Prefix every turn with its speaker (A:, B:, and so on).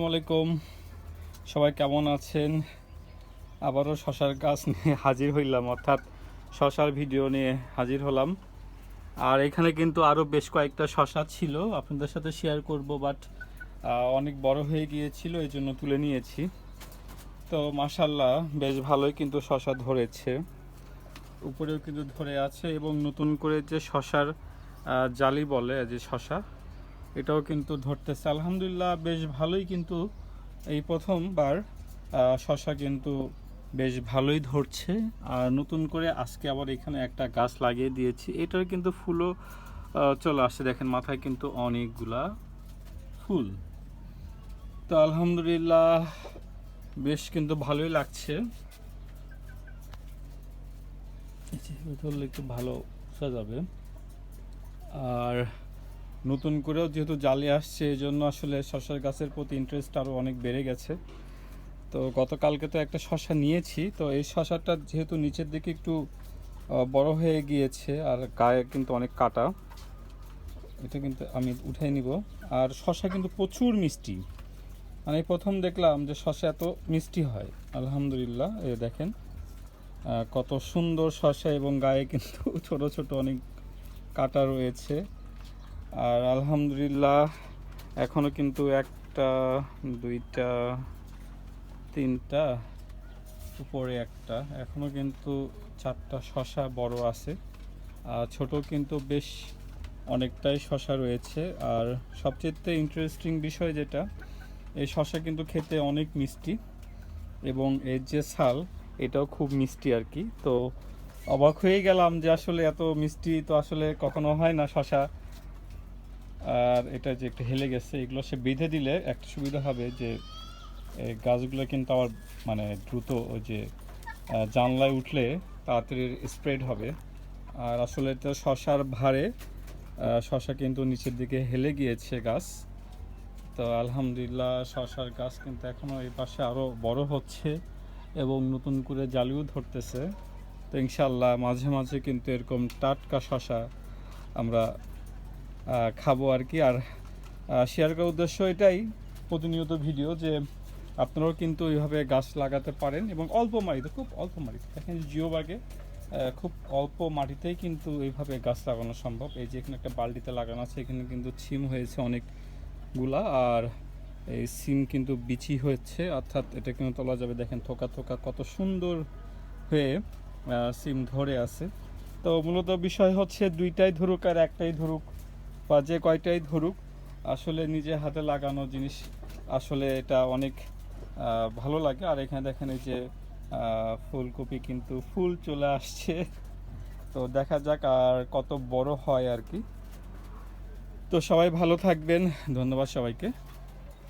A: আসসালামাইকুম, সবাই কেমন আছেন? আবারও শশার গাছ নিয়ে হাজির হইলাম, অর্থাৎ শশার ভিডিও নিয়ে হাজির হলাম। আর এখানে কিন্তু আরও বেশ কয়েকটা শশা ছিল, আপনাদের সাথে শেয়ার করব, বাট অনেক বড় হয়ে গিয়েছিল, এই জন্য তুলে নিয়েছি। তো মাশাল্লাহ বেশ ভালোই কিন্তু শশা ধরেছে, উপরেও কিন্তু ধরে আছে। এবং নতুন করে যে শশার জালি বলে, যে শশা, এটাও কিন্তু ধরতেছে আলহামদুলিল্লাহ, বেশ ভালোই। কিন্তু এই প্রথমবার শশা কিন্তু বেশ ভালোই ধরছে। আর নতুন করে আজকে আবার এখানে একটা গাছ লাগিয়ে দিয়েছি, এটার কিন্তু ফুলও চলে আসছে, দেখেন মাথায় কিন্তু অনেকগুলা ফুল। তো আলহামদুলিল্লাহ বেশ কিন্তু ভালোই লাগছে, ধরলে একটু ভালো বোঝা যাবে। আর নতুন করেও যেহেতু জালি আসছে, এই জন্য আসলে শশার গাছের প্রতি ইন্টারেস্ট আরও অনেক বেড়ে গেছে। তো গতকালকে তো একটা শশা নিয়েছি, তো এই শশাটা যেহেতু নিচের দিকে একটু বড় হয়ে গিয়েছে আর গায়ে কিন্তু অনেক কাটা, এটা কিন্তু আমি উঠে নিব। আর শশা কিন্তু প্রচুর মিষ্টি, মানে প্রথম দেখলাম যে শশা এত মিষ্টি হয়। আলহামদুলিল্লাহ, এ দেখেন কত সুন্দর শশা, এবং গায়ে কিন্তু ছোট ছোট অনেক কাটা রয়েছে। আর আলহামদুলিল্লাহ এখনও কিন্তু একটা, দুইটা, তিনটা, উপরে একটা, এখনও কিন্তু চারটা শশা বড় আছে, আর ছোট কিন্তু বেশ অনেকটাই শশা রয়েছে। আর সবচেয়ে ইন্টারেস্টিং বিষয় যেটা, এই শশা কিন্তু খেতে অনেক মিষ্টি, এবং এর যে ছাল, এটাও খুব মিষ্টি আর কি। তো অবাক হয়ে গেলাম যে আসলে এত মিষ্টি তো আসলে কখনো হয় না শশা। আর এটা যে একটু হেলে গেছে, এগুলো সে বেঁধে দিলে একটা সুবিধা হবে যে এই গাছগুলো কিন্তু আবার মানে দ্রুত ওই যে জানলায় উঠলে তাড়াতাড়ি স্প্রেড হবে। আর আসলে তো শশার ভারে শশা কিন্তু নিচের দিকে হেলে গিয়েছে গাছ। তো আলহামদুলিল্লাহ শশার গাছ কিন্তু এখনও এই পাশে আরও বড় হচ্ছে, এবং নতুন করে জালিও ধরতেছে। তো ইনশাল্লাহ মাঝে মাঝে কিন্তু এরকম টাটকা শশা আমরা খাবো আর কি। আর শেয়ার করার উদ্দেশ্য এটাই, প্রতিনিয়ত ভিডিও, যে আপনারাও কিন্তু এইভাবে গাছ লাগাতে পারেন, এবং অল্প মাটিতে, খুব অল্প মাটিতে। দেখেন জিও বাগে খুব অল্প মাটিতেই কিন্তু এইভাবে গাছ লাগানো সম্ভব। এই যে এখানে একটা বালতিতে লাগানো আছে, এখানে কিন্তু ছিম হয়েছে অনেকগুলা, আর এই সিম কিন্তু বিচি হয়েছে, অর্থাৎ এটা কিন্তু তোলা যাবে। দেখেন থোকা থোকা কত সুন্দর হয়ে সিম ধরে আছে। তো মূলত বিষয় হচ্ছে দুইটাই ধরুক আর একটাই ধরুক, বা যে কয়টাই ধরুক, আসলে নিজে হাতে লাগানো জিনিস আসলে এটা অনেক ভালো লাগে। আর এখানে দেখেন এই যে ফুলকপি কিন্তু ফুল চলে আসছে, তো দেখা যাক আর কত বড় হয় আর কি। তো সবাই ভালো থাকবেন, ধন্যবাদ সবাইকে।